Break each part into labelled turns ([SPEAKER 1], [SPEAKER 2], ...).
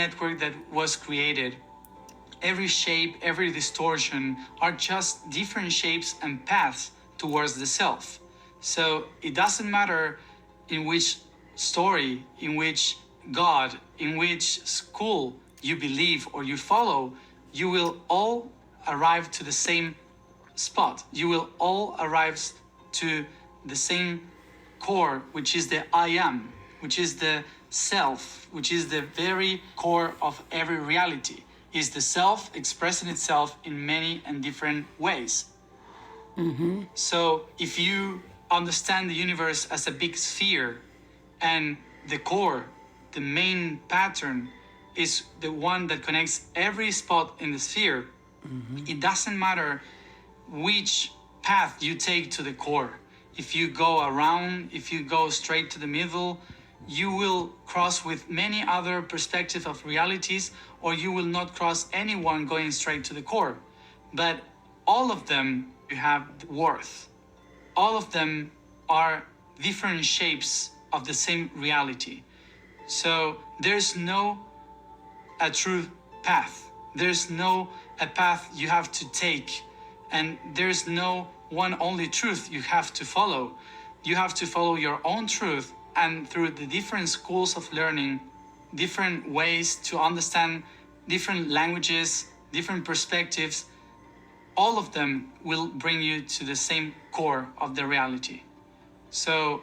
[SPEAKER 1] network that was created, every shape, every distortion are just different shapes and paths towards the self. So it doesn't matter in which story, in which God, in which school you believe or you follow, you will all arrive to the same spot. You will all arrive to the same core, which is the I am, which is the self, which is the very core of every reality, is the self expressing itself in many and different ways. So if you understand the universe as a big sphere, and the core, the main pattern, is the one that connects every spot in the sphere, it doesn't matter which path you take to the core. If you go around, if you go straight to the middle, you will cross with many other perspectives of realities, or you will not cross anyone going straight to the core. But all of them, you have worth. All of them are different shapes of the same reality. So there's no a true path. There's no a path you have to take, and there's no one only truth you have to follow. You have to follow your own truth, and through the different schools of learning, different ways to understand different languages, different perspectives, all of them will bring you to the same core of the reality. So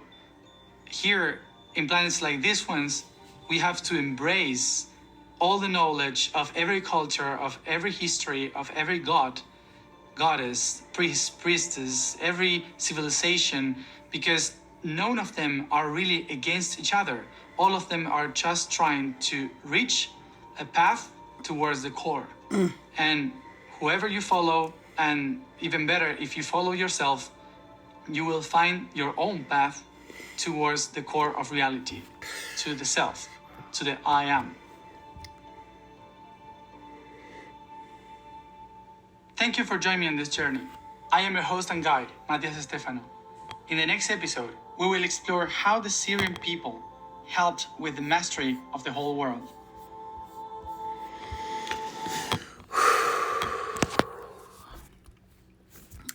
[SPEAKER 1] here in planets like these ones, we have to embrace all the knowledge of every culture, of every history, of every god, goddess, priest, priestess, every civilization, because none of them are really against each other. All of them are just trying to reach a path towards the core. And whoever you follow, and even better, if you follow yourself, you will find your own path towards the core of reality, to the self, to the I am. Thank you for joining me on this journey. I am your host and guide, Matias Estefano. In the next episode, we will explore how the Syrian people helped with the mastery of the whole world.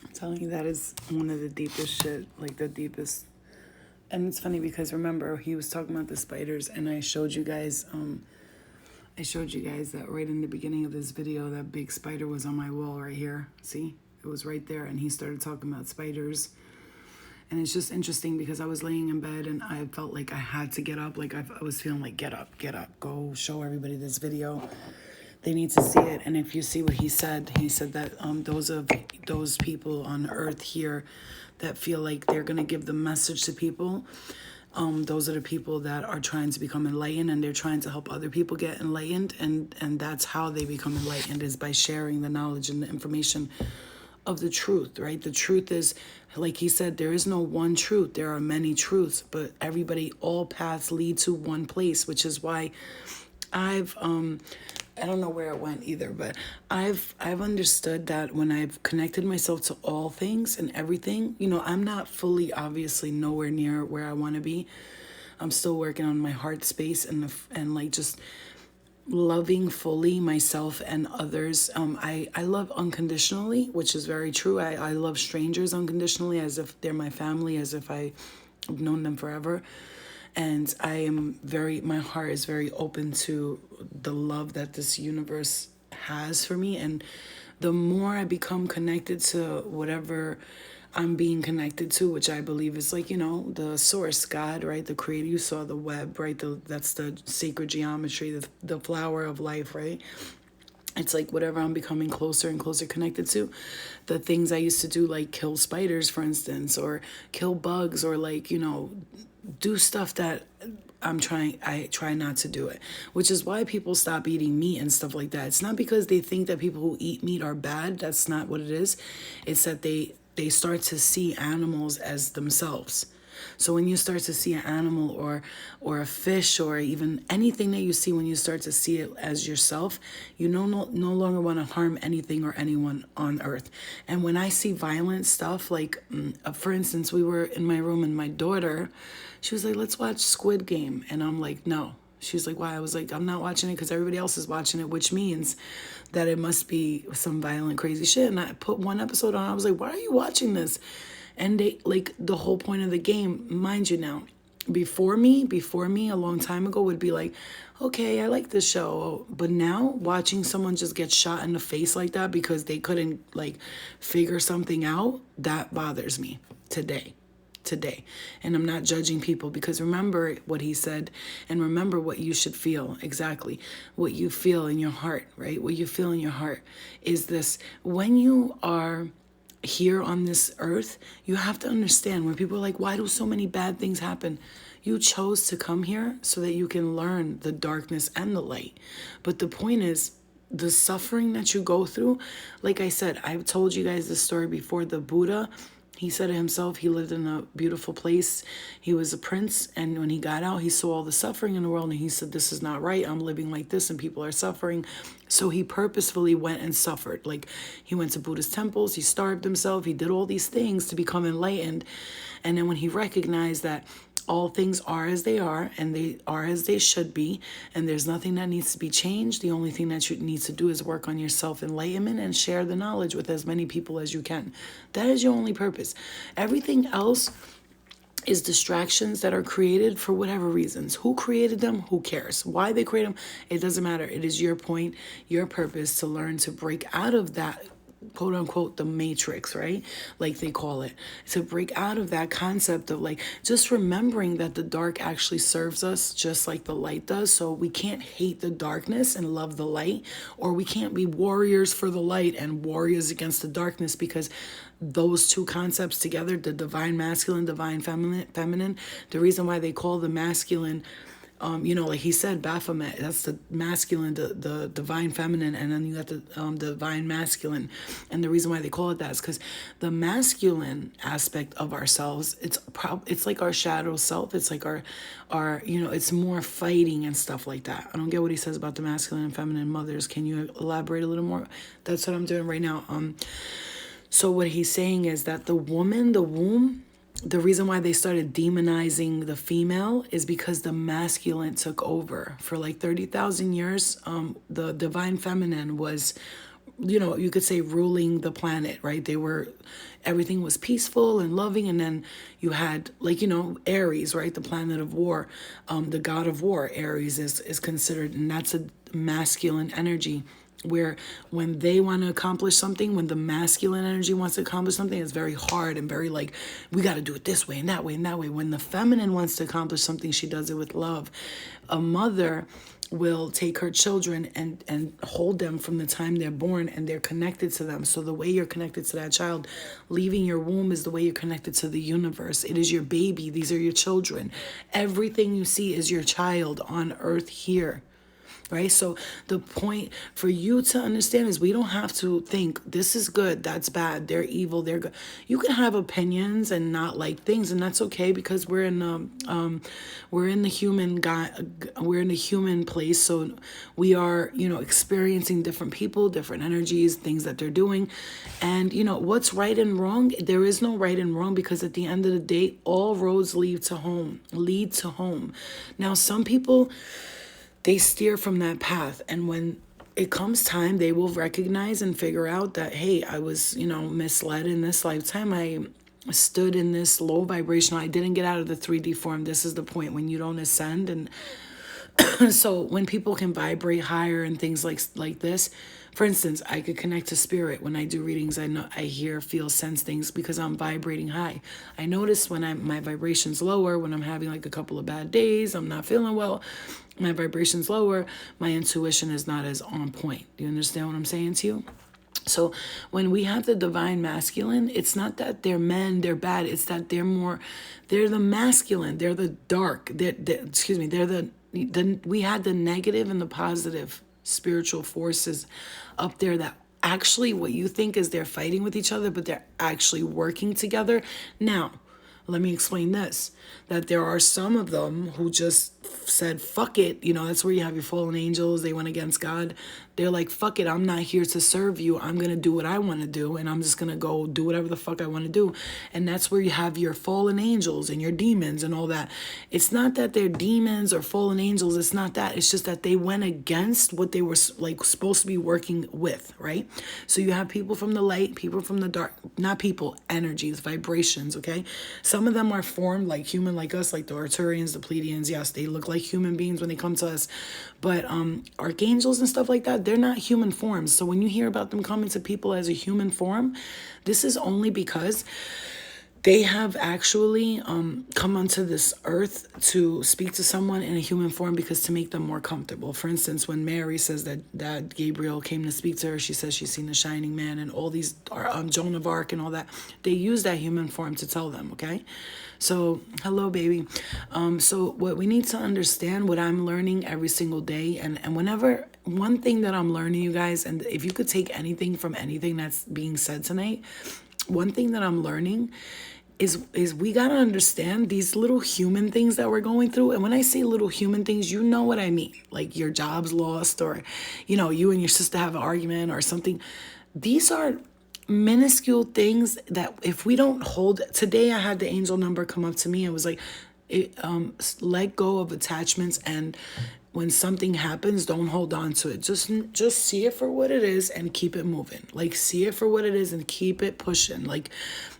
[SPEAKER 2] I'm telling you, that is one of the deepest shit, like the deepest. And it's funny because remember, he was talking about the spiders, and I showed you guys that right in the beginning of this video, that big spider was on my wall right here. See? It was right there, and he started talking about spiders. And it's just interesting because I was laying in bed and I felt like I had to get up. Like I was feeling like, get up, go show everybody this video. They need to see it. And if you see what he said that those people on earth here that feel like they're going to give the message to people, those are the people that are trying to become enlightened, and they're trying to help other people get enlightened. And that's how they become enlightened, is by sharing the knowledge and the information of the truth, right? The truth is, like he said, there is no one truth. There are many truths, but all paths lead to one place, which is why I don't know where it went either, but I've understood that when I've connected myself to all things and everything, I'm not fully, obviously, nowhere near where I want to be. I'm still working on my heart space and like just loving fully myself and others. I love unconditionally, which is very true. I love strangers unconditionally, as if they're my family, as if I've known them forever. And my heart is very open to the love that this universe has for me. And the more I become connected to whatever I'm being connected to, which I believe is like, the source, God, right? The creator. You saw the web, right? That's the sacred geometry, the flower of life, right? It's like whatever I'm becoming closer and closer connected to. The things I used to do, like kill spiders, for instance, or kill bugs, or like, do stuff that I try not to do it, which is why people stop eating meat and stuff like that. It's not because they think that people who eat meat are bad. That's not what it is. It's that they start to see animals as themselves. So when you start to see an animal or a fish or even anything that you see, when you start to see it as yourself, you no longer want to harm anything or anyone on earth. And when I see violent stuff, like for instance, we were in my room and my daughter, she was like, let's watch Squid Game. And I'm like, no, She's like, why? I was like, I'm not watching it because everybody else is watching it, which means that it must be some violent, crazy shit. And I put one episode on. I was like, why are you watching this? And they, like, the whole point of the game, mind you now, before me, a long time ago, would be like, okay, I like this show. But now watching someone just get shot in the face like that because they couldn't, like, figure something out, that bothers me today. And I'm not judging people, because remember what he said, and remember what you should feel. Exactly what you feel in your heart, right? What you feel in your heart is this: when you are here on this earth, you have to understand, when people are like, why do so many bad things happen? You chose to come here so that you can learn the darkness and the light. But the point is, the suffering that you go through, like I said, I've told you guys this story before. The Buddha, he said it himself, he lived in a beautiful place. He was a prince, and when he got out, he saw all the suffering in the world, and he said, this is not right. I'm living like this, and people are suffering. So he purposefully went and suffered. Like, he went to Buddhist temples, he starved himself, he did all these things to become enlightened. And then when he recognized that all things are as they are, and they are as they should be, and there's nothing that needs to be changed. The only thing that you need to do is work on your self-enlightenment and share the knowledge with as many people as you can. That is your only purpose. Everything else is distractions that are created for whatever reasons. Who created them? Who cares? Why they create them? It doesn't matter. It is your point, your purpose, to learn to break out of that, quote unquote, the matrix, right? Like they call it, to break out of that concept of, like, just remembering that the dark actually serves us just like the light does. So we can't hate the darkness and love the light, or we can't be warriors for the light and warriors against the darkness, because those two concepts together, the divine masculine, divine feminine, the reason why they call the masculine, like he said, Baphomet, that's the masculine, the divine feminine, and then you got the divine masculine. And the reason why they call it that is because the masculine aspect of ourselves, it's like our shadow self. It's like our it's more fighting and stuff like that. I don't get what he says about the masculine and feminine mothers. Can you elaborate a little more? That's what I'm doing right now. So what he's saying is that the woman, the womb, the reason why they started demonizing the female is because the masculine took over. For like 30,000 years, the divine feminine was, you could say, ruling the planet, right? Everything was peaceful and loving. And then you had, like, Aries, right? The planet of war, the god of war. Aries is considered, and that's a masculine energy, where when they want to accomplish something, when the masculine energy wants to accomplish something, it's very hard and very like, we got to do it this way and that way and that way. When the feminine wants to accomplish something, she does it with love. A mother will take her children and hold them from the time they're born, and they're connected to them. So the way you're connected to that child leaving your womb is the way you're connected to the universe. It is your baby. These are your children. Everything you see is your child on earth here. Right? So the point for you to understand is, we don't have to think this is good, that's bad, they're evil, they're good. You can have opinions and not like things, and that's okay, because we're in the human place. So we are, experiencing different people, different energies, things that they're doing. And what's right and wrong? There is no right and wrong, because at the end of the day, all roads lead to home. Now, some people, they steer from that path, and when it comes time, they will recognize and figure out that, hey, I was, misled in this lifetime. I stood in this low vibration. I didn't get out of the 3D form. This is the point, when you don't ascend. And so when people can vibrate higher and things like this, for instance, I could connect to spirit when I do readings. I know, I hear, feel, sense things because I'm vibrating high. I notice when my vibration's lower, when I'm having like a couple of bad days, I'm not feeling well, my vibration's lower, my intuition is not as on point. Do you understand what I'm saying to you? So when we have the divine masculine, it's not that they're men, they're bad. It's that they're the masculine, they're the dark. We had the negative and the positive spiritual forces up there that actually, what you think is they're fighting with each other, but they're actually working together. Now, let me explain this, that there are some of them who just said, fuck it. You know, that's where you have your fallen angels. They went against God. They're like, fuck it. I'm not here to serve you. I'm going to do what I want to do. And I'm just going to go do whatever the fuck I want to do. And that's where you have your fallen angels and your demons and all that. It's not that they're demons or fallen angels. It's not that. It's just that they went against what they were like supposed to be working with, right? So you have people from the light, people from the dark, not people, energies, vibrations, okay? Some of them are formed like human, like us, like the Arturians, the Pleiadians. Yes, they look like human beings when they come to us. But archangels and stuff like that, they're not human forms. So when you hear about them coming to people as a human form, this is only because they have actually come onto this earth to speak to someone in a human form, because to make them more comfortable. For instance, when Mary says that Gabriel came to speak to her, she says she's seen the shining man and all these, Joan of Arc and all that. They use that human form to tell them, okay? So, hello, baby. So what we need to understand, what I'm learning every single day, and whenever, one thing that I'm learning, you guys, and if you could take anything from anything that's being said tonight, one thing that I'm learning is we got to understand these little human things that we're going through. And when I say little human things, you know what I mean. Like your job's lost, or, you know, you and your sister have an argument or something. These are minuscule things that if we don't hold. Today I had the angel number come up to me and was like, let go of attachments, and when something happens, don't hold on to it. Just see it for what it is and keep it moving. Like, see it for what it is and keep it pushing. Like,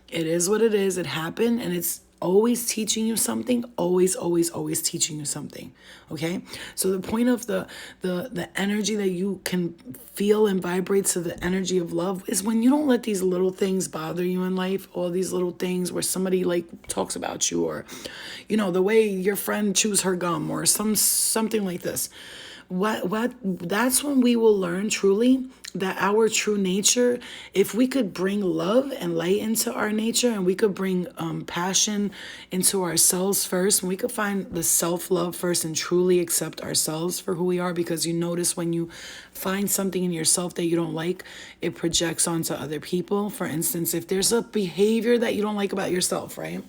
[SPEAKER 2] it is what it is. It happened, and it's always teaching you something. Always, always, always teaching you something. Okay? So the point of the energy that you can feel and vibrate to the energy of love is when you don't let these little things bother you in life. All these little things where somebody like talks about you, or, you know, the way your friend chews her gum, or something like this. That's when we will learn truly that our true nature, if we could bring love and light into our nature, and we could bring passion into ourselves first, and we could find the self-love first and truly accept ourselves for who we are. Because you notice when you find something in yourself that you don't like, it projects onto other people. For instance, if there's a behavior that you don't like about yourself, right?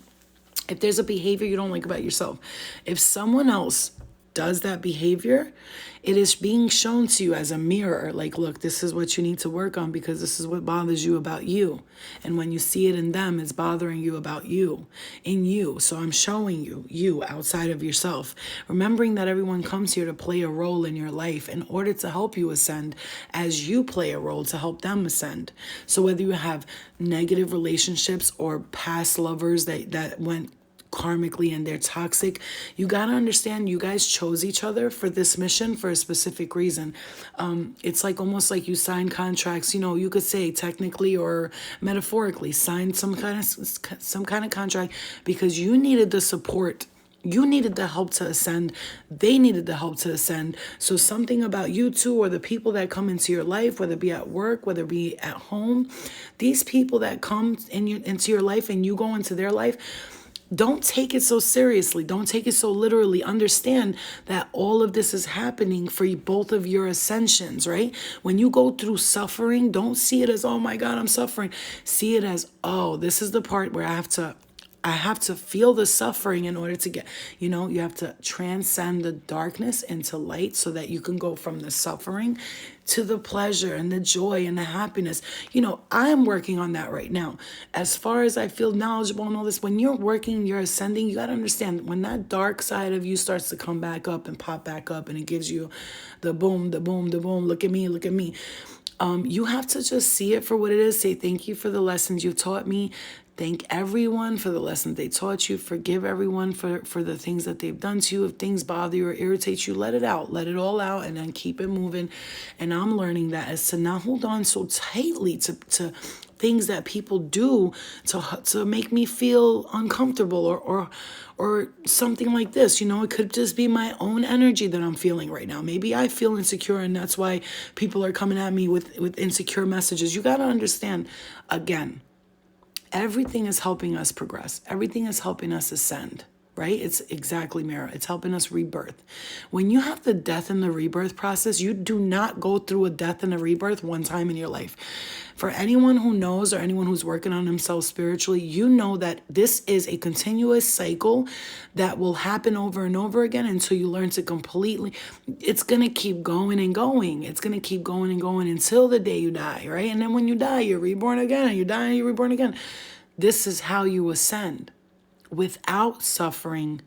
[SPEAKER 2] If there's a behavior you don't like about yourself, if someone else does that behavior, it is being shown to you as a mirror. Like, look, this is what you need to work on, because this is what bothers you about you. And when you see it in them, it's bothering you about you, in you. So I'm showing you outside of yourself. Remembering that everyone comes here to play a role in your life in order to help you ascend, as you play a role to help them ascend. So whether you have negative relationships or past lovers that went karmically and they're toxic, you got to understand you guys chose each other for this mission for a specific reason. It's like almost like you sign contracts, you know, you could say technically or metaphorically signed some kind of contract because you needed the support. You needed the help to ascend. They needed the help to ascend. So something about you two, or the people that come into your life, whether it be at work, whether it be at home, these people that come into your life and you go into their life, don't take it so seriously. Don't take it so literally. Understand that all of this is happening for both of your ascensions, right? When you go through suffering, don't see it as, oh my God, I'm suffering. See it as, oh, this is the part where I have to feel the suffering in order to get, you have to transcend the darkness into light so that you can go from the suffering to the pleasure and the joy and the happiness. I'm working on that right now. As far as I feel knowledgeable and all this, when you're working, you're ascending, you got to understand when that dark side of you starts to come back up and pop back up, and it gives you the boom, the boom, the boom, look at me, look at me. You have to just see it for what it is. Say, thank you for the lessons you taught me. Thank everyone for the lessons they taught you. Forgive everyone for the things that they've done to you. If things bother you or irritate you, let it out. Let it all out, and then keep it moving. And I'm learning that as to not hold on so tightly to things that people do to make me feel uncomfortable or something like this. It could just be my own energy that I'm feeling right now. Maybe I feel insecure, and that's why people are coming at me with insecure messages. You got to understand, again, everything is helping us progress. Everything is helping us ascend. right? It's exactly mirror. It's helping us rebirth. When you have the death and the rebirth process, you do not go through a death and a rebirth one time in your life. For anyone who knows or anyone who's working on themselves spiritually, you know that this is a continuous cycle that will happen over and over again until you learn to completely, it's going to keep going and going. It's going to keep going and going until the day you die, right? And then when you die, you're reborn again, and you die and you're reborn again. This is how you ascend. Without suffering,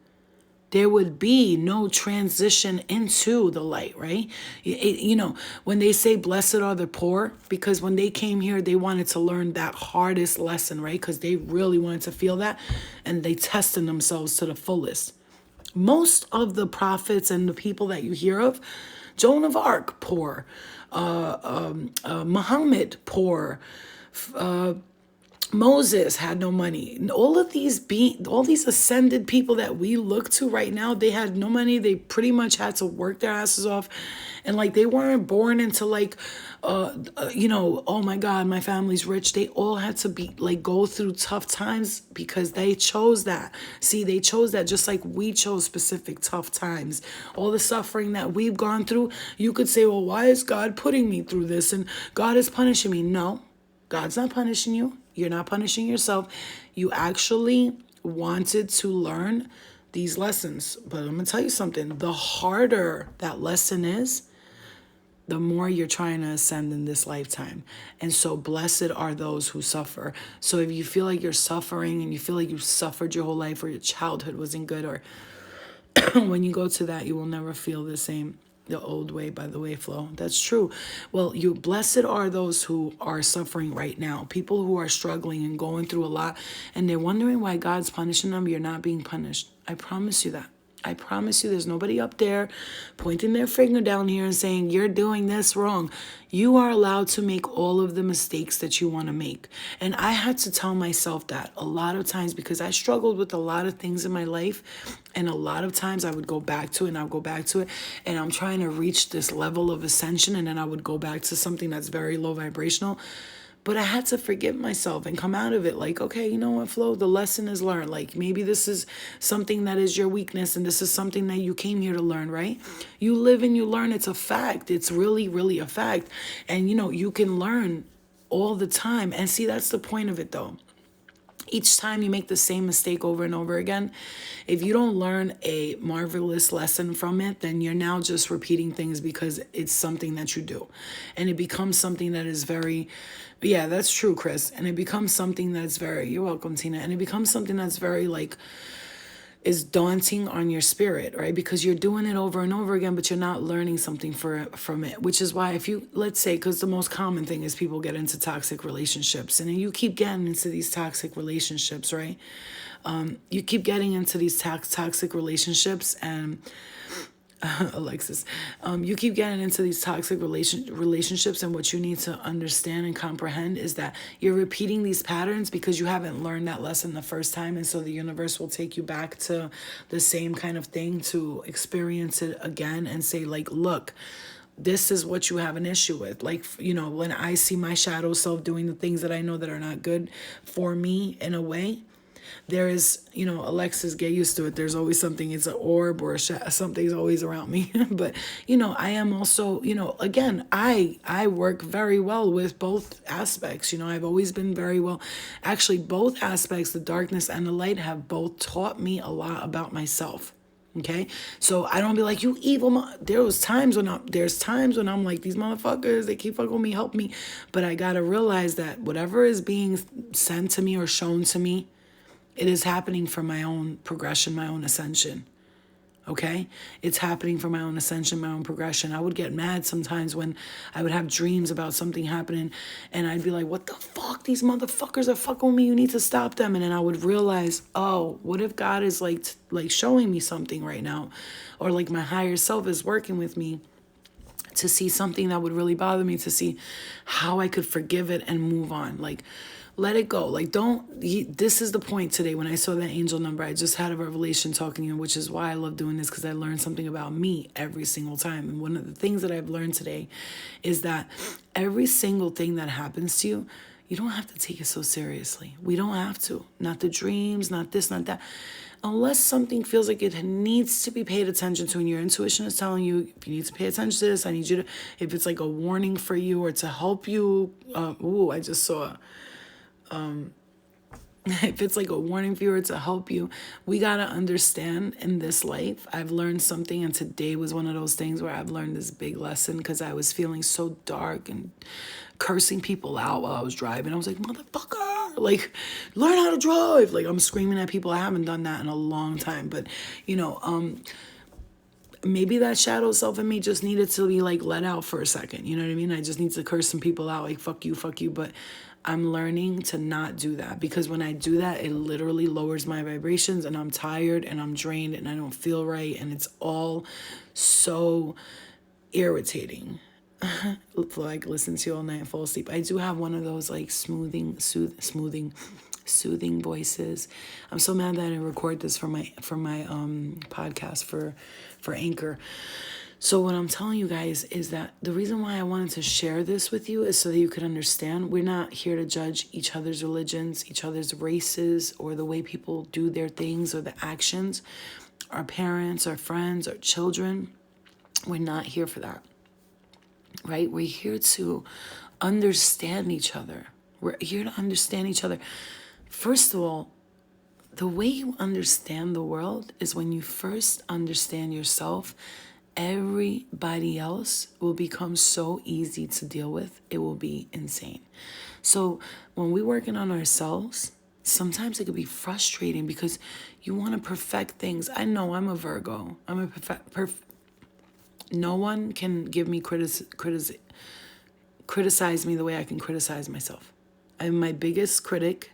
[SPEAKER 2] there would be no transition into the light, right? When they say blessed are the poor, because when they came here, they wanted to learn that hardest lesson, right? Because they really wanted to feel that, and they tested themselves to the fullest. Most of the prophets and the people that you hear of, Joan of Arc, poor, Muhammad, poor, Moses had no money. All these ascended people that we look to right now, they had no money. They pretty much had to work their asses off. And like, they weren't born into like, oh my God, my family's rich. They all had to be like, go through tough times because they chose that. See, they chose that just like we chose specific tough times. All the suffering that we've gone through, you could say, well, why is God putting me through this? And God is punishing me. No, God's not punishing you. You're not punishing yourself. You actually wanted to learn these lessons. But I'm going to tell you something. The harder that lesson is, the more you're trying to ascend in this lifetime. And so blessed are those who suffer. So if you feel like you're suffering and you feel like you suffered your whole life or your childhood wasn't good, or when you go to that, you will never feel the same. The old way, by the way, Flo. That's true. Well, you blessed are those who are suffering right now. People who are struggling and going through a lot, and they're wondering why God's punishing them. You're not being punished. I promise you that. I promise you there's nobody up there pointing their finger down here and saying, you're doing this wrong. You are allowed to make all of the mistakes that you want to make. And I had to tell myself that a lot of times because I struggled with a lot of things in my life. And a lot of times I would go back to it and I'll go back to it. And I'm trying to reach this level of ascension. And then I would go back to something that's very low vibrational. But I had to forgive myself and come out of it like, okay, you know what, Flo, the lesson is learned. Like, maybe this is something that is your weakness and this is something that you came here to learn, right? You live and you learn. It's a fact. It's really, really a fact. And, you can learn all the time. And see, that's the point of it, though. Each time you make the same mistake over and over again, if you don't learn a marvelous lesson from it, then you're now just repeating things because it's something that you do. And it becomes something that is very, yeah, that's true, Chris. And it becomes something that's very, you're welcome, Tina. And it becomes something that's very like, is daunting on your spirit, right? Because you're doing it over and over again, but you're not learning something from it, which is why if you, let's say, because the most common thing is people get into toxic relationships and then you keep getting into these toxic relationships, right? You keep getting into these toxic relationships and Alexis, you keep getting into these toxic relationships, and what you need to understand and comprehend is that you're repeating these patterns because you haven't learned that lesson the first time, and so the universe will take you back to the same kind of thing to experience it again and say, like, look, this is what you have an issue with. Like, when I see my shadow self doing the things that I know that are not good for me in a way, there is, Alexis, get used to it. There's always something, it's an orb or something's always around me. But, I am also, again, I work very well with both aspects. I've always been very well. Actually, both aspects, the darkness and the light, have both taught me a lot about myself. Okay, so I don't be like, you evil there's times when I'm like, these motherfuckers, they keep fucking with me, help me. But I gotta realize that whatever is being sent to me or shown to me, it is happening for my own progression, my own ascension. Okay? It's happening for my own ascension, my own progression. I would get mad sometimes when I would have dreams about something happening and I'd be like, what the fuck? These motherfuckers are fucking with me. You need to stop them. And then I would realize, oh, what if God is like showing me something right now? Or like my higher self is working with me to see something that would really bother me, to see how I could forgive it and move on. Like, let it go. Like, this is the point today. When I saw that angel number, I just had a revelation talking to you, which is why I love doing this, because I learned something about me every single time. And one of the things that I've learned today is that every single thing that happens to you, You don't have to take it so seriously. We don't have to. Not the dreams, not this, not that. Unless something feels like it needs to be paid attention to and your intuition is telling you, if you need to pay attention to this, I need you to, if it's like a warning for you or to help you. I just saw if it's like a warning for you or to help you, we got to understand in this life, I've learned something, and today was one of those things where I've learned this big lesson because I was feeling so dark and cursing people out while I was driving. I was like, motherfucker, like, learn how to drive. Like, I'm screaming at people. I haven't done that in a long time, but, maybe that shadow self in me just needed to be like let out for a second. You know what I mean? I just need to curse some people out, like, fuck you. But I'm learning to not do that, because when I do that, it literally lowers my vibrations and I'm tired and I'm drained and I don't feel right. And it's all so irritating. Like, listen to you all night and fall asleep. I do have one of those like soothing voices. I'm so mad that I didn't record this for my podcast for Anchor. So what I'm telling you guys is that the reason why I wanted to share this with you is so that you could understand we're not here to judge each other's religions, each other's races, or the way people do their things or the actions. Our parents, our friends, our children, we're not here for that, right? We're here to understand each other. We're here to understand each other. First of all, the way you understand the world is when you first understand yourself. Everybody else will become so easy to deal with. It will be insane. So when we're working on ourselves, sometimes it could be frustrating because you want to perfect things. I know I'm a Virgo. I'm a no one can give me criticize me the way I can criticize myself. I'm my biggest critic.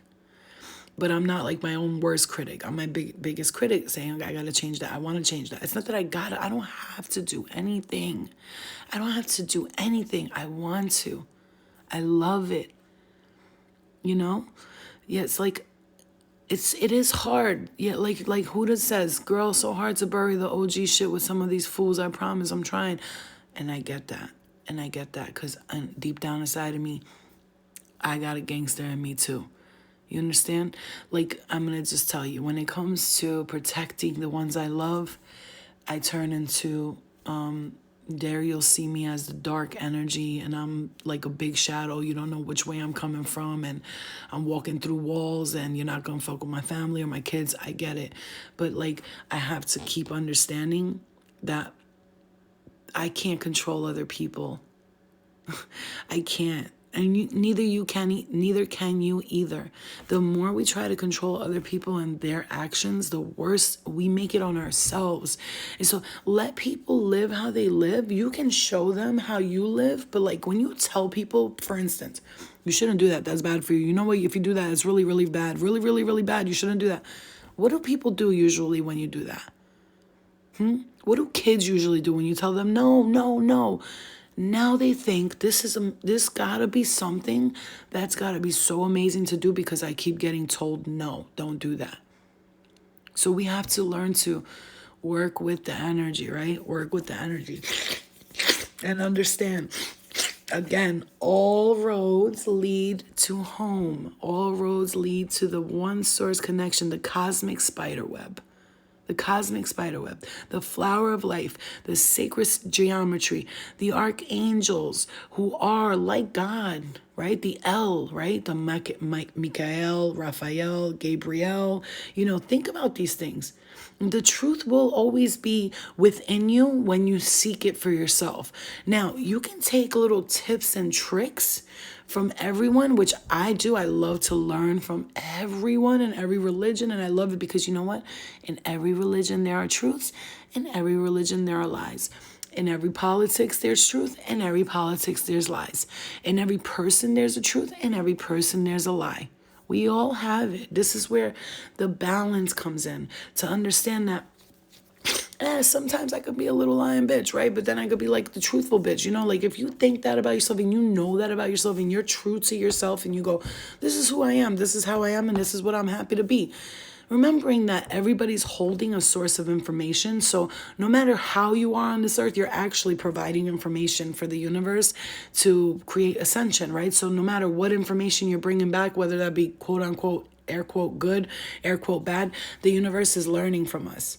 [SPEAKER 2] But I'm not like my own worst critic. I'm my biggest critic, saying, I got to change that. I want to change that. It's not that I don't have to do anything. I don't have to do anything. I want to. I love it. Yeah, it's like, it is hard. Yeah, like Huda says, girl, so hard to bury the OG shit with some of these fools. I promise I'm trying. And I get that. Because deep down inside of me, I got a gangster in me too. You understand? Like, I'm going to just tell you, when it comes to protecting the ones I love, I turn into, there you'll see me as the dark energy, and I'm like a big shadow. You don't know which way I'm coming from, and I'm walking through walls, and you're not going to fuck with my family or my kids. I get it. But, like, I have to keep understanding that I can't control other people. I can't. And neither can you either. The more we try to control other people and their actions, the worse we make it on ourselves. And so let people live how they live. You can show them how you live. But like when you tell people, for instance, you shouldn't do that. That's bad for you. You know what? If you do that, it's really, really bad. Really, really, really bad. You shouldn't do that. What do people do usually when you do that? What do kids usually do when you tell them, no, no, no? Now they think this gotta be something that's gotta be so amazing to do because I keep getting told, no, don't do that. So we have to learn to work with the energy, right? Work with the energy and understand. Again, all roads lead to home. All roads lead to the one source connection, the cosmic spider web. The cosmic spider web, the flower of life, the sacred geometry, the archangels who are like God, right? The El, right? The Michael, Raphael, Gabriel. Think about these things. The truth will always be within you when you seek it for yourself. Now, you can take little tips and tricks from everyone, which I do. I love to learn from everyone in every religion, and I love it because you know what? In every religion there are truths, in every religion there are lies. In every politics there's truth, in every politics there's lies. In every person there's a truth, in every person there's a lie. We all have it. This is where the balance comes in, to understand that sometimes I could be a little lying bitch, right? But then I could be like the truthful bitch, like if you think that about yourself and you know that about yourself and you're true to yourself and you go, this is who I am, this is how I am, and this is what I'm happy to be. Remembering that everybody's holding a source of information. So no matter how you are on this earth, you're actually providing information for the universe to create ascension, right? So no matter what information you're bringing back, whether that be quote unquote, air quote good, air quote bad, the universe is learning from us.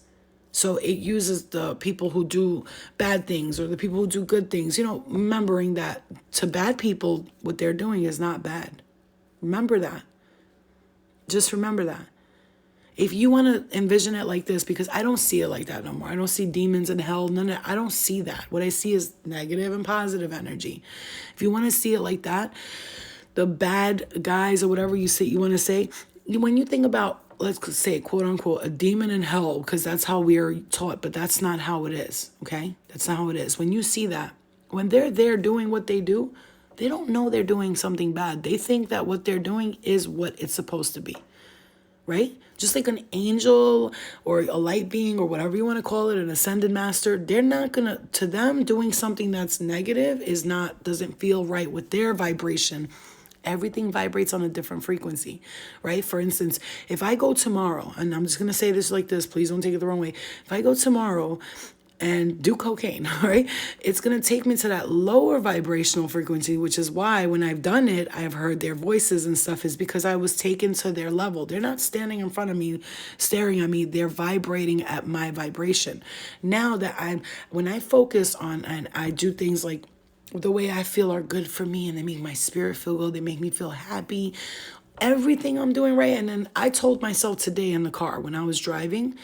[SPEAKER 2] So it uses the people who do bad things or the people who do good things, remembering that to bad people, what they're doing is not bad. Remember that. Just remember that. If you want to envision it like this, because I don't see it like that no more. I don't see demons in hell. I don't see that. What I see is negative and positive energy. If you want to see it like that, the bad guys or whatever you want to say, when you think about, let's say, quote unquote, a demon in hell, because that's how we are taught, but that's not how it is, okay? That's not how it is. When you see that, when they're there doing what they do, they don't know they're doing something bad. They think that what they're doing is what it's supposed to be, right? Just like an angel or a light being or whatever you want to call it, an ascended master, they're not going to them, doing something that's negative doesn't feel right with their vibration. Everything vibrates on a different frequency, right? For instance, if I go tomorrow, and I'm just going to say this like this, please don't take it the wrong way. If I go tomorrow and do cocaine, right? It's going to take me to that lower vibrational frequency, which is why when I've done it, I've heard their voices and stuff, is because I was taken to their level. They're not standing in front of me, staring at me. They're vibrating at my vibration. Now that when I focus on, and I do things like the way I feel are good for me and they make my spirit feel good, they make me feel happy, everything I'm doing right. And then I told myself today in the car when I was driving,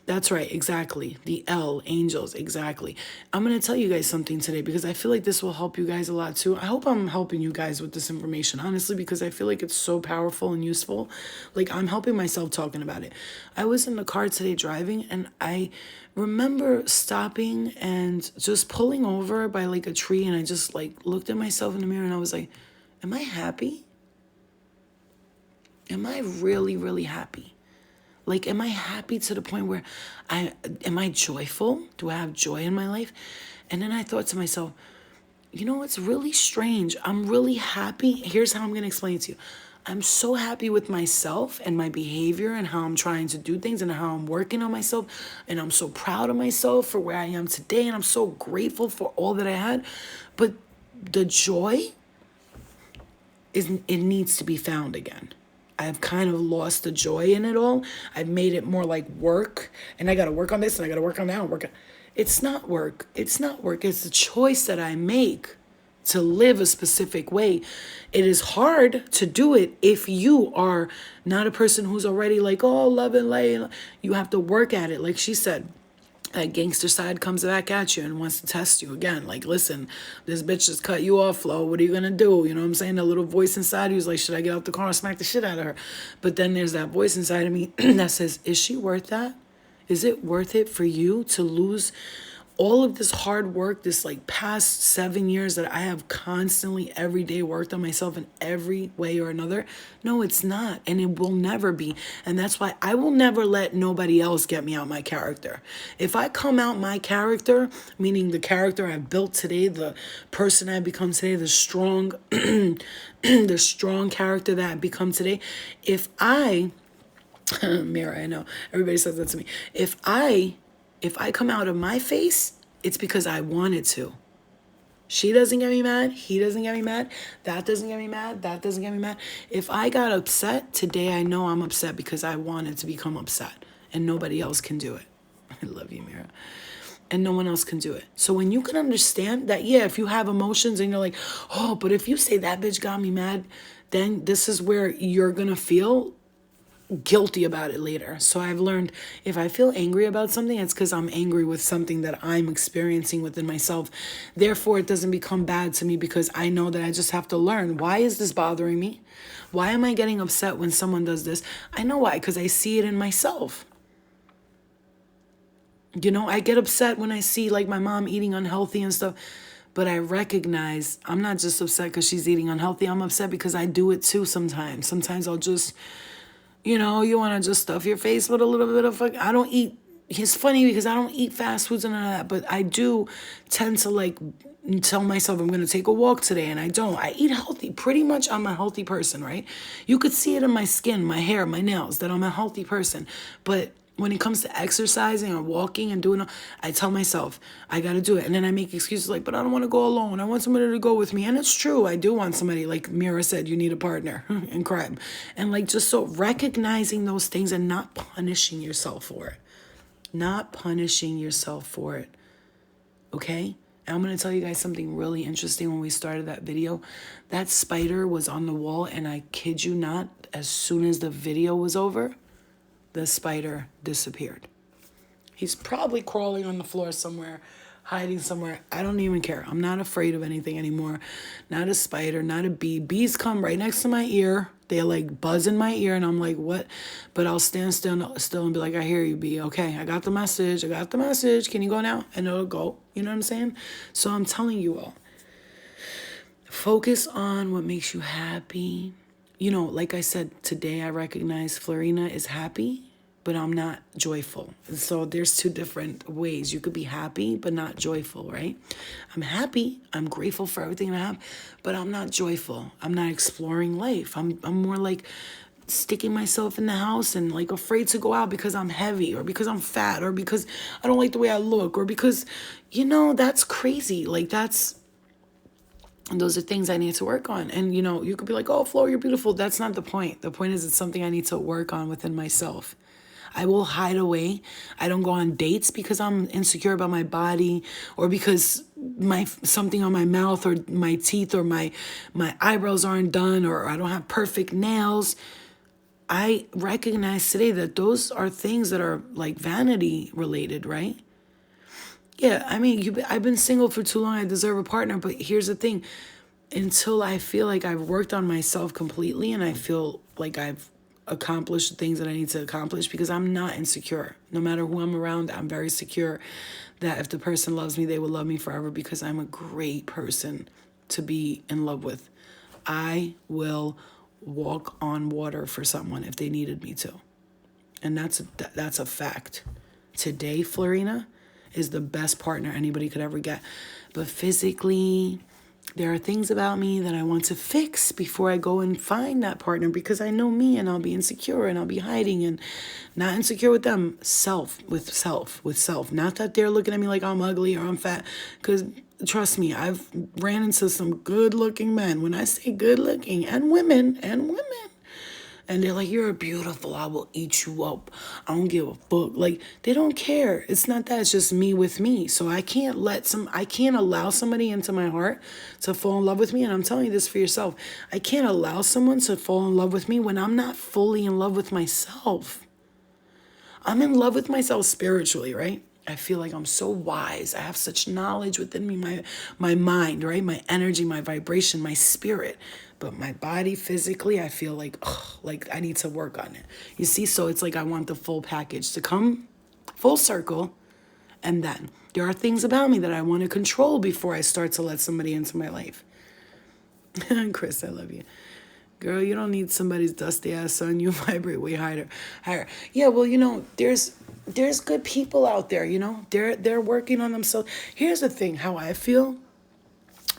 [SPEAKER 2] that's right, exactly. The angels, exactly. I'm going to tell you guys something today because I feel like this will help you guys a lot too. I hope I'm helping you guys with this information, honestly, because I feel like it's so powerful and useful. Like I'm helping myself talking about it. I was in the car today driving and I remember stopping and just pulling over by like a tree, and I just like looked at myself in the mirror and I was like, am I happy? Am I really, really happy? Like, am I happy to the point where am I joyful? Do I have joy in my life? And then I thought to myself, it's really strange. I'm really happy. Here's how I'm going to explain it to you. I'm so happy with myself and my behavior and how I'm trying to do things and how I'm working on myself. And I'm so proud of myself for where I am today. And I'm so grateful for all that I had. But the joy, it needs to be found again. I've kind of lost the joy in it all. I've made it more like work, and I got to work on this and I got to work on that and work on. It's not work. It's not work. It's the choice that I make to live a specific way. It is hard to do it if you are not a person who's already like, oh, love and light. You have to work at it. Like she said, that gangster side comes back at you and wants to test you again. Like, listen, this bitch just cut you off, Flo. What are you going to do? You know what I'm saying? The little voice inside you is like, should I get out the car and smack the shit out of her? But then there's that voice inside of me that says, is she worth that? Is it worth it for you to lose all of this hard work, this like past 7 years that I have constantly every day worked on myself in every way or another? No, it's not. And it will never be. And that's why I will never let nobody else get me out my character. If I come out my character, meaning the character I've built today, the person I've become today, the strong, the strong character that I've become today, if I, Mira, I know everybody says that to me. If I come out of my face, it's because I wanted to. She doesn't get me mad. He doesn't get me mad. That doesn't get me mad. That doesn't get me mad. If I got upset today, I know I'm upset because I wanted to become upset. And nobody else can do it. I love you, Mira. And no one else can do it. So when you can understand that, yeah, if you have emotions and you're like, oh, but if you say that bitch got me mad, then this is where you're going to feel guilty about it later. So I've learned if I feel angry about something, it's because I'm angry with something that I'm experiencing within myself. Therefore, it doesn't become bad to me because I know that I just have to learn. Why is this bothering me? Why am I getting upset when someone does this? I know why, because I see it in myself. I get upset when I see like my mom eating unhealthy and stuff. But I recognize I'm not just upset because she's eating unhealthy. I'm upset because I do it too sometimes. Sometimes I'll just, you want to just stuff your face with a little bit of I don't eat, it's funny because I don't eat fast foods and all that, but I do tend to like tell myself I'm going to take a walk today, and I don't. I eat healthy. Pretty much I'm a healthy person, right? You could see it in my skin, my hair, my nails, that I'm a healthy person. But when it comes to exercising or walking and doing, I tell myself I got to do it. And then I make excuses like, but I don't want to go alone. I want somebody to go with me. And it's true. I do want somebody, like Mira said, you need a partner in crime. And like, just so recognizing those things and not punishing yourself for it. Not punishing yourself for it. Okay? And I'm going to tell you guys something really interesting. When we started that video, that spider was on the wall, and I kid you not, as soon as the video was over, the spider disappeared. He's probably crawling on the floor somewhere, hiding somewhere. I don't even care. I'm not afraid of anything anymore. Not a spider, not a bee. Bees come right next to my ear. They like buzz in my ear, and I'm like, what? But I'll stand still and be like, I hear you, bee. Okay, I got the message. I got the message. Can you go now? And it'll go. You know what I'm saying? So I'm telling you all, focus on what makes you happy. You know, like I said, today I recognize Florina is happy, but I'm not joyful. And so there's two different ways. You could be happy, but not joyful, right? I'm happy. I'm grateful for everything I have, but I'm not joyful. I'm not exploring life. I'm more like sticking myself in the house and like afraid to go out because I'm heavy, or because I'm fat, or because I don't like the way I look, or because, you know, that's crazy. Like those are things I need to work on. And, you know, you could be like, oh, Flo, you're beautiful. That's not the point. The point is it's something I need to work on within myself. I will hide away. I don't go on dates because I'm insecure about my body, or because something on my mouth or my teeth or my eyebrows aren't done, or I don't have perfect nails. I recognize today that those are things that are like vanity related, right? Yeah, I mean, I've been single for too long. I deserve a partner. But here's the thing. Until I feel like I've worked on myself completely, and I feel like I've accomplished the things that I need to accomplish, because I'm not insecure. No matter who I'm around, I'm very secure that if the person loves me, they will love me forever, because I'm a great person to be in love with. I will walk on water for someone if they needed me to. And that's a fact. Today, Florina is the best partner anybody could ever get. But physically, there are things about me that I want to fix before I go and find that partner, because I know me, and I'll be insecure, and I'll be hiding, and not insecure with them, with self. Not that they're looking at me like I'm ugly or I'm fat, because trust me, I've ran into some good looking men. When I say good looking, and women, and they're like, you're beautiful, I will eat you up, I don't give a fuck. Like, they don't care. It's not that. It's just me with me. So I can't allow somebody into my heart to fall in love with me. And I'm telling you this for yourself. I can't allow someone to fall in love with me when I'm not fully in love with myself. I'm in love with myself spiritually, right? I feel like I'm so wise. I have such knowledge within me, my mind, right? My energy, my vibration, my spirit. But my body, physically, I feel like I need to work on it. You see, so it's like I want the full package to come full circle. And then there are things about me that I want to control before I start to let somebody into my life. Chris, I love you. Girl, you don't need somebody's dusty ass son. You vibrate way higher. Yeah, well, you know, there's good people out there, you know. They're working on themselves. Here's the thing, how I feel.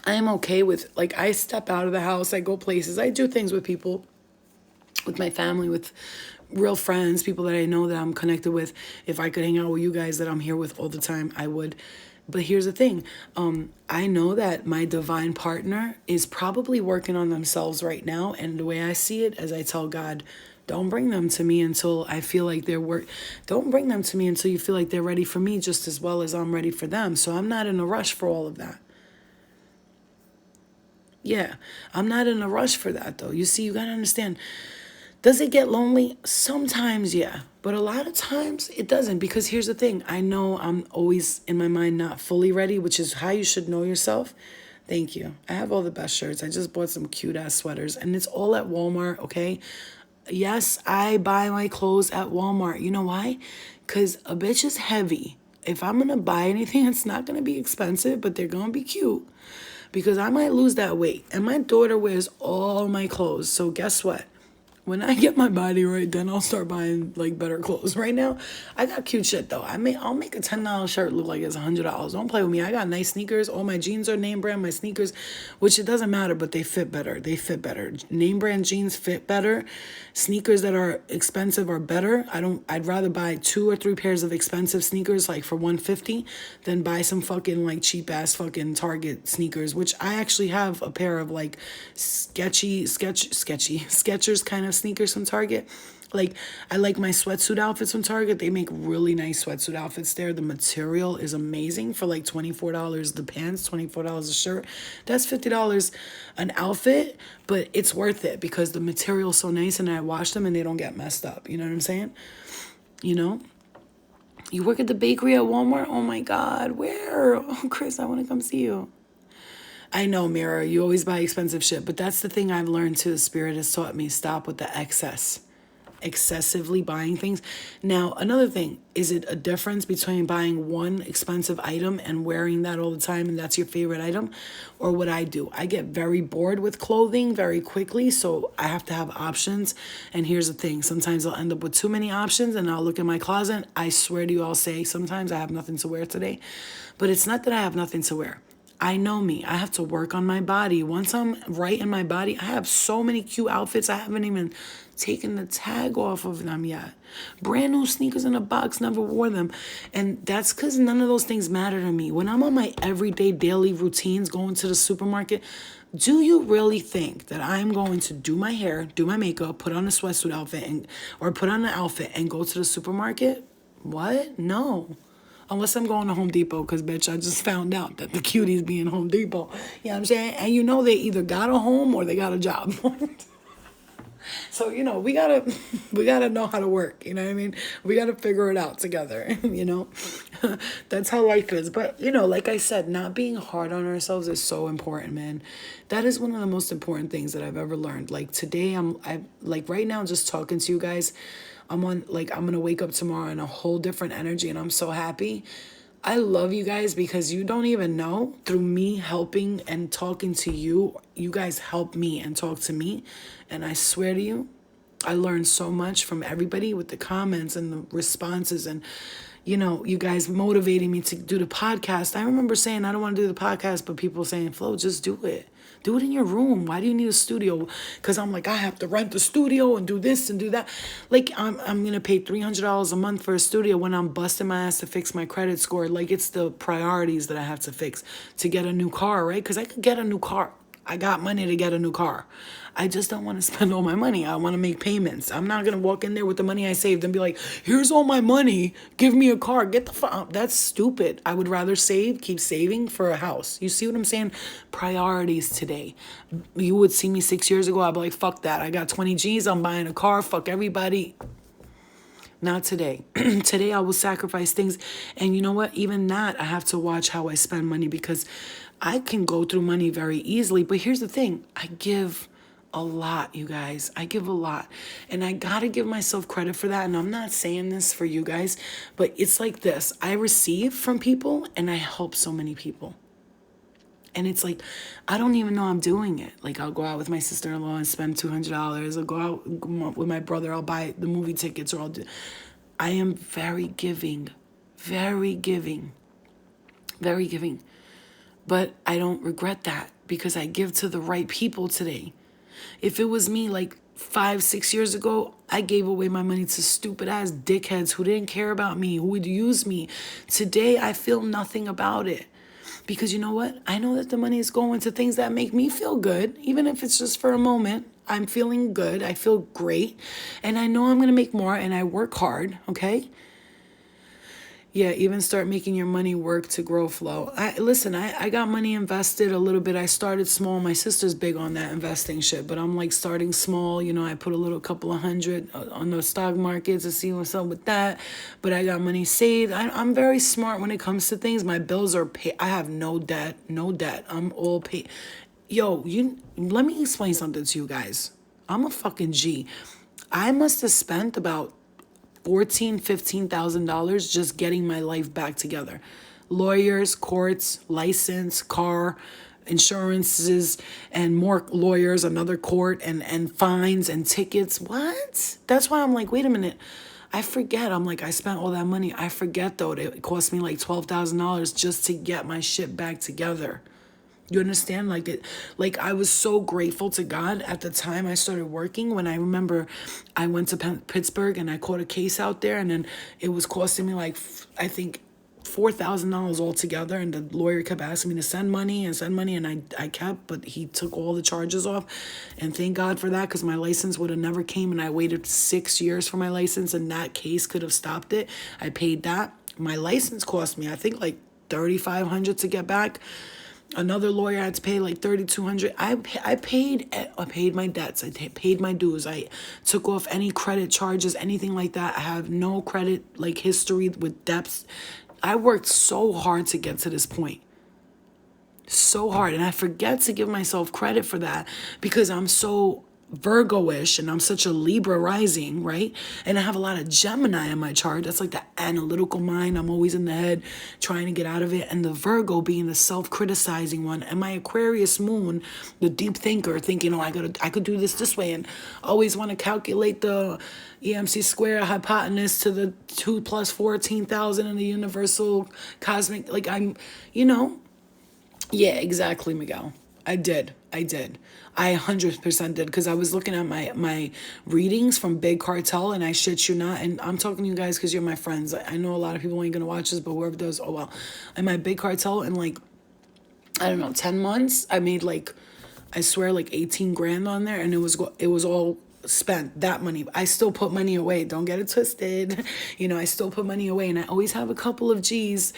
[SPEAKER 2] I am okay with, like, I step out of the house, I go places, I do things with people, with my family, with real friends, people that I know that I'm connected with. If I could hang out with you guys that I'm here with all the time, I would. But here's the thing. I know that my divine partner is probably working on themselves right now. And the way I see it, as I tell God, don't bring them to me until I feel like don't bring them to me until you feel like they're ready for me just as well as I'm ready for them. So I'm not in a rush for all of that. Yeah, I'm not in a rush for that, though. You see, you got to understand. Does it get lonely? Sometimes, yeah. But a lot of times it doesn't, because here's the thing. I know I'm always in my mind not fully ready, which is how you should know yourself. Thank you. I have all the best shirts. I just bought some cute ass sweaters, and it's all at Walmart, okay? Yes, I buy my clothes at Walmart. You know why? Because a bitch is heavy. If I'm going to buy anything, it's not going to be expensive, but they're going to be cute. Because I might lose that weight. And my daughter wears all my clothes. So guess what? When I get my body right, then I'll start buying like better clothes. Right now, I got cute shit though. I'll make a $10 shirt look like it's $100. Don't play with me. I got nice sneakers. All my jeans are name brand. My sneakers, which it doesn't matter, but they fit better. They fit better. Name brand jeans fit better. Sneakers that are expensive are better. I'd rather buy 2 or 3 pairs of expensive sneakers like for $150 than buy some fucking like cheap ass fucking Target sneakers, which I actually have a pair of like Skechers kind of sneakers from Target. Like, I like my sweatsuit outfits from Target. They make really nice sweatsuit outfits there. The material is amazing for like $24 the pants, $24 a shirt. That's $50 an outfit, but it's worth it because the material's so nice and I wash them and they don't get messed up. You know what I'm saying? You know? You work at the bakery at Walmart? Oh my God, where? Oh, Chris, I want to come see you. I know, Mira, you always buy expensive shit, but that's the thing I've learned too. The Spirit has taught me, stop with the excessively buying things. Now, another thing, is it a difference between buying one expensive item and wearing that all the time and that's your favorite item? Or what I do, I get very bored with clothing very quickly, so I have to have options. And here's the thing, sometimes I'll end up with too many options and I'll look in my closet. I swear to you, I'll say, sometimes I have nothing to wear today. But it's not that I have nothing to wear. I know me. I have to work on my body. Once I'm right in my body, I have so many cute outfits. I haven't even taken the tag off of them yet. Brand new sneakers in a box, never wore them. And that's because none of those things matter to me. When I'm on my everyday daily routines, going to the supermarket, do you really think that I'm going to do my hair, do my makeup, put on a sweatsuit outfit, or put on an outfit and go to the supermarket? What? No. Unless I'm going to Home Depot, because, bitch, I just found out that the cuties be in Home Depot. You know what I'm saying? And you know they either got a home or they got a job. So, you know, we gotta know how to work, you know what I mean? We gotta figure it out together, you know? That's how life is. But, you know, like I said, not being hard on ourselves is so important, man. That is one of the most important things that I've ever learned. Like today, I like right now, just talking to you guys, I'm gonna wake up tomorrow in a whole different energy and I'm so happy. I love you guys because you don't even know, through me helping and talking to you, you guys help me and talk to me. And I swear to you, I learned so much from everybody with the comments and the responses and, you know, you guys motivating me to do the podcast. I remember saying I don't want to do the podcast, but people saying, Flo, just do it. Do it in your room. Why do you need a studio? Because I'm like, I have to rent the studio and do this and do that. Like, I'm going to pay $300 a month for a studio when I'm busting my ass to fix my credit score. Like, it's the priorities that I have to fix to get a new car, right? Because I could get a new car. I got money to get a new car. I just don't want to spend all my money. I want to make payments. I'm not going to walk in there with the money I saved and be like, here's all my money. Give me a car. Get the fuck. That's stupid. I would rather keep saving for a house. You see what I'm saying? Priorities today. You would see me 6 years ago. I'd be like, fuck that. I got 20 G's. I'm buying a car. Fuck everybody. Not today. Today I will sacrifice things. And you know what? Even that, I have to watch how I spend money because I can go through money very easily. But here's the thing. I give a lot, you guys. I give a lot. And I gotta give myself credit for that. And I'm not saying this for you guys, but it's like this. I receive from people and I help so many people. And it's like, I don't even know I'm doing it. Like, I'll go out with my sister-in-law and spend $200. I'll go out with my brother. I'll buy the movie tickets. I am very giving. Very giving. Very giving. But I don't regret that because I give to the right people today. If it was me like 5-6 years ago, I gave away my money to stupid ass dickheads who didn't care about me, who would use me. Today, I feel nothing about it. Because you know what? I know that the money is going to things that make me feel good, even if it's just for a moment. I'm feeling good. I feel great. And I know I'm going to make more and I work hard, okay? Yeah, even start making your money work to grow, Flo. I got money invested a little bit. I started small. My sister's big on that investing shit, but I'm like starting small. You know, I put a couple of hundred on the stock market to see what's up with that. But I got money saved. I'm very smart when it comes to things. My bills are paid. I have no debt. I'm all paid. Yo, let me explain something to you guys. I'm a fucking G. I must have spent about $15,000 just getting my life back together. Lawyers, courts, license, car, insurances and more lawyers, another court, and fines and tickets. What? That's why I'm like, wait a minute. I forget. I'm like, I spent all that money. I forget, though, it cost me like $12,000 just to get my shit back together. You understand? Like I was so grateful to God at the time I started working. When I remember I went to Pittsburgh and I caught a case out there, and then it was costing me like, I think, $4,000 altogether. And the lawyer kept asking me to send money, and I kept, but he took all the charges off. And thank God for that, because my license would have never came, and I waited 6 years for my license, and that case could have stopped it. I paid that. My license cost me, I think, like $3,500 to get back. Another lawyer had to pay like $3,200. I paid my debts. I paid my dues. I took off any credit charges, anything like that. I have no credit like history with debts. I worked so hard to get to this point. So hard. And I forget to give myself credit for that because I'm so Virgo-ish and I'm such a Libra rising, right? And I have a lot of Gemini in my chart. That's like the analytical mind. I'm always in the head trying to get out of it. And the Virgo being the self-criticizing one. And my Aquarius moon, the deep thinker, thinking, oh, I could do this way. And always want to calculate the EMC square hypotenuse to the 2 plus 14,000 in the universal cosmic. Like yeah, exactly, Miguel. I did. I 100% did, because I was looking at my readings from Big Cartel, and I shit you not, and I'm talking to you guys because you're my friends. I know a lot of people ain't gonna watch this, but whoever does, oh well. And my Big Cartel, in like, I don't know, 10 months, I made like, I swear, like 18 grand on there, and it was all spent, that money. I still put money away. Don't get it twisted. I still put money away, and I always have a couple of G's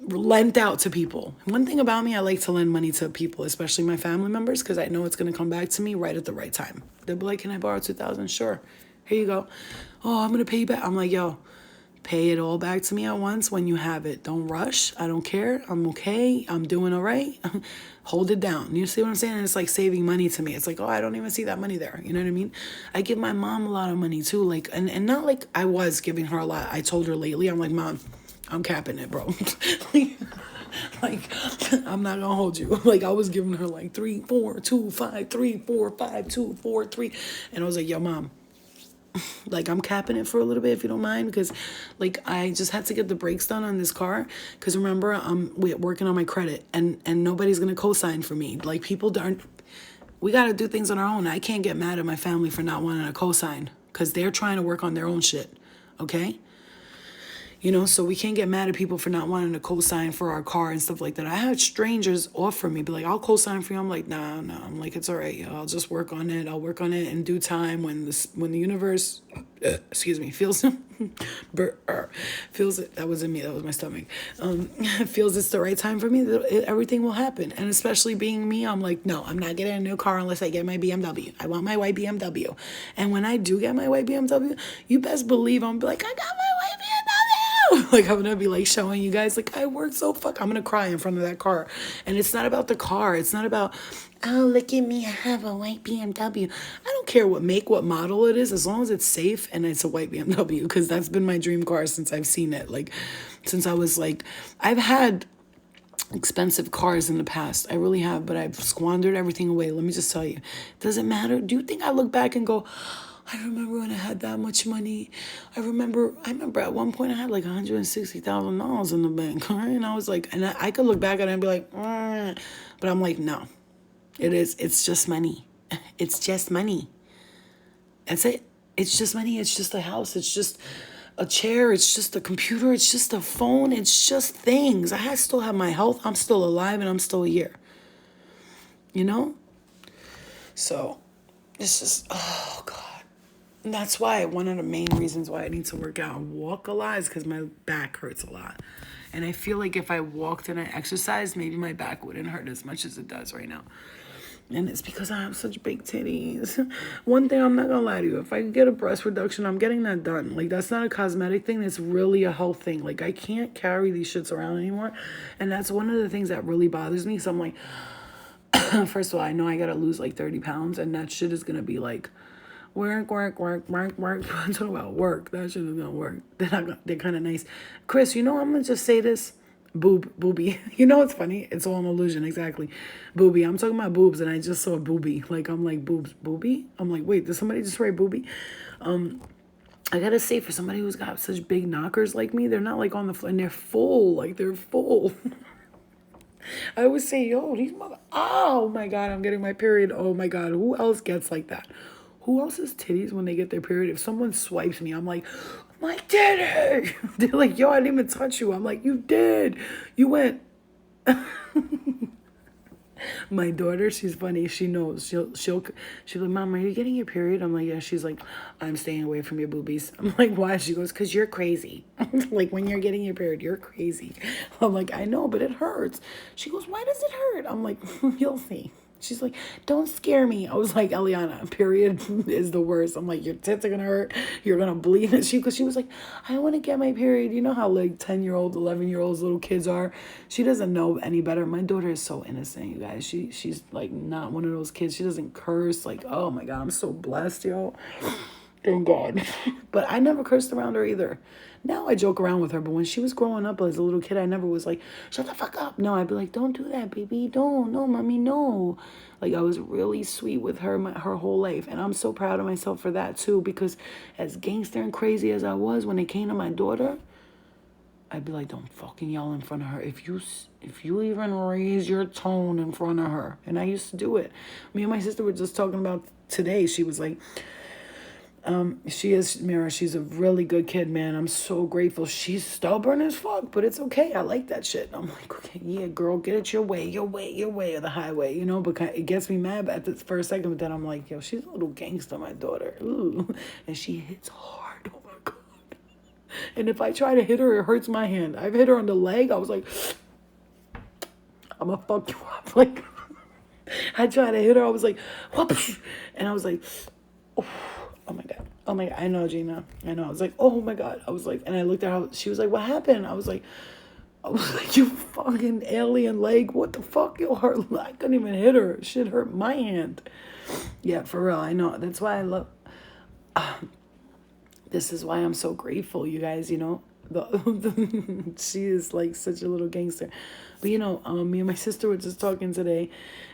[SPEAKER 2] lent out to people. One thing about me, I like to lend money to people, especially my family members, because I know it's going to come back to me right at the right time. They'll be like, can I borrow $2,000? Sure. Here you go. Oh, I'm going to pay you back. I'm like, yo, pay it all back to me at once when you have it. Don't rush. I don't care. I'm okay. I'm doing all right. Hold it down. You see what I'm saying? And it's like saving money to me. It's like, oh, I don't even see that money there. You know what I mean? I give my mom a lot of money too. Like, and not like I was giving her a lot. I told her lately, I'm like, Mom, I'm capping it, bro. like, I'm not gonna hold you. Like, I was giving her like 3, 4, 2, 5, 3, 4, 5, 2, 4, 3. And I was like, yo, Mom, like, I'm capping it for a little bit, if you don't mind, because like I just had to get the brakes done on this car, because remember, I'm working on my credit, and nobody's gonna co-sign for me. Like, people aren't. We gotta do things on our own. I can't get mad at my family for not wanting a co-sign, because they're trying to work on their own shit. Okay. So we can't get mad at people for not wanting to co-sign for our car and stuff like that. I had strangers offer me, be like, I'll co-sign for you. I'm like, nah. I'm like, it's all right, yo. I'll just work on it. I'll work on it in due time when the universe, feels feels it. That wasn't me. That was my stomach. Feels it's the right time for me. Everything will happen. And especially being me, I'm like, no, I'm not getting a new car unless I get my BMW. I want my white BMW. And when I do get my white BMW, you best believe I'm be like, I got my white BMW. Like, I'm gonna be like showing you guys, like, I worked so I'm gonna cry in front of that car. And it's not about the car. It's not about, oh, look at me, I have a white BMW. I don't care what model it is, as long as it's safe and it's a white BMW, because that's been my dream car since I've seen it. Like, since I was like, I've had expensive cars in the past. I really have, but I've squandered everything away. Let me just tell you. Does it matter? Do you think I look back and go, I remember when I had that much money? I remember at one point I had like $160,000 in the bank, right? And I was like, and I could look back at it and be like, but I'm like, no, it's just money. It's just money. That's it. It's just money. It's just a house. It's just a chair. It's just a computer. It's just a phone. It's just things. I still have my health. I'm still alive and I'm still here. So it's just, oh God. And that's why one of the main reasons why I need to work out and walk a lot is because my back hurts a lot. And I feel like if I walked and I exercised, maybe my back wouldn't hurt as much as it does right now. And it's because I have such big titties. One thing, I'm not gonna lie to you, if I could get a breast reduction, I'm getting that done. Like, that's not a cosmetic thing, it's really a health thing. Like, I can't carry these shits around anymore. And that's one of the things that really bothers me. So I'm like, first of all, I know I gotta lose like 30 pounds, and that shit is gonna be like, work. I'm talking about work. That shit is gonna work. They're kind of nice. Chris, I'm gonna just say this. Booby. You know what's funny? It's all an illusion, exactly. Booby. I'm talking about boobs, and I just saw booby. Like, I'm like, boobs, booby? I'm like, wait, did somebody just write booby? I gotta say, for somebody who's got such big knockers like me, they're not like on the floor, and they're full. Like, they're full. I always say, yo, these mother. Oh my God, I'm getting my period. Oh my God, who else gets like that? Who else's titties when they get their period? If someone swipes me, I'm like, my titty. They're like, yo, I didn't even touch you. I'm like, you did. You went. My daughter, she's funny. She knows. She'll be like, Mom, are you getting your period? I'm like, yeah. She's like, I'm staying away from your boobies. I'm like, why? She goes, because you're crazy. Like, when you're getting your period, you're crazy. I'm like, I know, but it hurts. She goes, why does it hurt? I'm like, you'll see. She's like, don't scare me. I was like, Eliana, period is the worst. I'm like, your tits are going to hurt. You're going to bleed. And she was like, I want to get my period. You know how like 10-year-old, 11-year-olds, little kids are. She doesn't know any better. My daughter is so innocent, you guys. She's like not one of those kids. She doesn't curse. Like, oh my God, I'm so blessed, yo. Thank God. But I never cursed around her either. Now I joke around with her, but when she was growing up as a little kid, I never was like, shut the fuck up. No, I'd be like, don't do that, baby. Don't. No, mommy, no. Like, I was really sweet with her her whole life. And I'm so proud of myself for that, too, because as gangster and crazy as I was when it came to my daughter, I'd be like, don't fucking yell in front of her. If you even raise your tone in front of her. And I used to do it. Me and my sister were just talking about today. She was like, she is, Mira, she's a really good kid, man. I'm so grateful. She's stubborn as fuck, but it's okay. I like that shit. I'm like, okay, yeah, girl, get it your way, or the highway, you know, but it gets me mad at the first second, but then I'm like, yo, she's a little gangster, my daughter. Ooh. And she hits hard. Oh my God. And if I try to hit her, it hurts my hand. I've hit her on the leg. I was like, I'm gonna fuck you up. Like, I tried to hit her. I was like, whoosh. And I was like, oh. Oh my God. Oh my God. I know, Gina. I know. I was like, oh my God. I was like, and I looked at her. She was like, what happened? I was like, you fucking alien leg. What the fuck? Yo, her. I couldn't even hit her. Shit hurt my hand. Yeah, for real. I know. That's why I love. This is why I'm so grateful, you guys. You know, she is like such a little gangster. But you know, me and my sister were just talking today,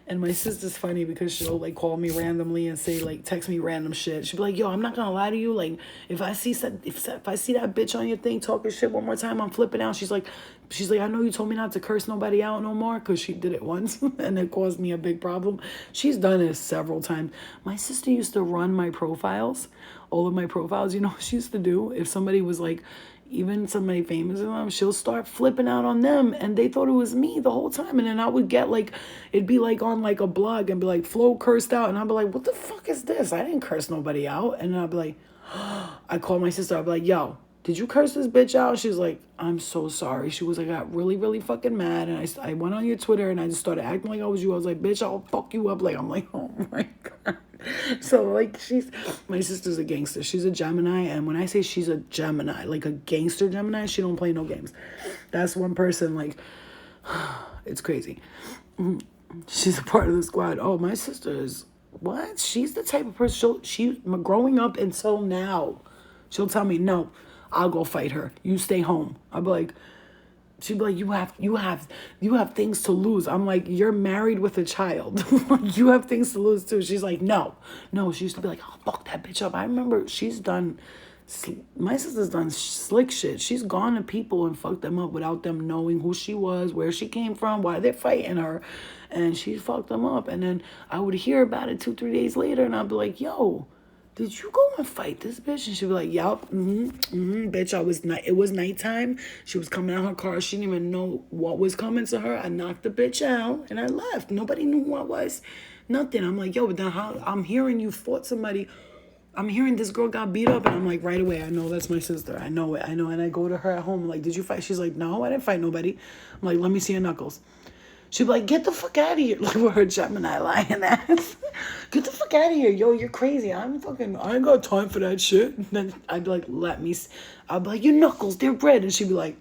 [SPEAKER 2] and my sister's funny because she'll like call me randomly and say like text me random shit. She'll be like, yo, I'm not gonna lie to you, like if I see that bitch on your thing talking shit one more time, I'm flipping out. She's like, I know you told me not to curse nobody out no more, because she did it once and it caused me a big problem. She's done it several times. My sister used to run my profiles, all of my profiles. You know what she used to do? If somebody was like, even somebody famous, she'll start flipping out on them, and they thought it was me the whole time. And then I would get like, it'd be like on like a blog and be like, Flo cursed out, and I'd be like, what the fuck is this? I didn't curse nobody out. And then I'd be like, I called my sister. I'd be like, yo, did you curse this bitch out? She's like, I'm so sorry. She was like, I got really, really fucking mad, and I went on your Twitter and I just started acting like I was you. I was like, bitch, I'll fuck you up. Like, I'm like, oh my God. So like, my sister's a gangster. She's a Gemini, and when I say she's a Gemini, like a gangster Gemini, she don't play no games. That's one person, like, it's crazy. She's a part of the squad. Oh, my sister is, what? She's the type of person, she growing up until now, she'll tell me, no, I'll go fight her. You stay home. I'll be like, she'd be like, you have things to lose. I'm like, you're married with a child. You have things to lose too. She's like, no. She used to be like, oh, fuck that bitch up. I remember my sister's done slick shit. She's gone to people and fucked them up without them knowing who she was, where she came from, why they're fighting her. And she fucked them up. And then I would hear about it 2-3 days later, and I'd be like, yo, did you go and fight this bitch? And she'd be like, yup, bitch, it was nighttime. She was coming out her car. She didn't even know what was coming to her. I knocked the bitch out, and I left. Nobody knew who I was. Nothing. I'm like, yo, but then how? I'm hearing you fought somebody. I'm hearing this girl got beat up, and I'm like, right away, I know that's my sister. I know it. And I go to her at home, I'm like, did you fight? She's like, no, I didn't fight nobody. I'm like, let me see your knuckles. She'd be like, get the fuck out of here. Like, with her Gemini lying ass. Get the fuck out of here. Yo, you're crazy. I ain't got time for that shit. And then I'd be like, I'd be like, your knuckles, they're red. And she'd be like,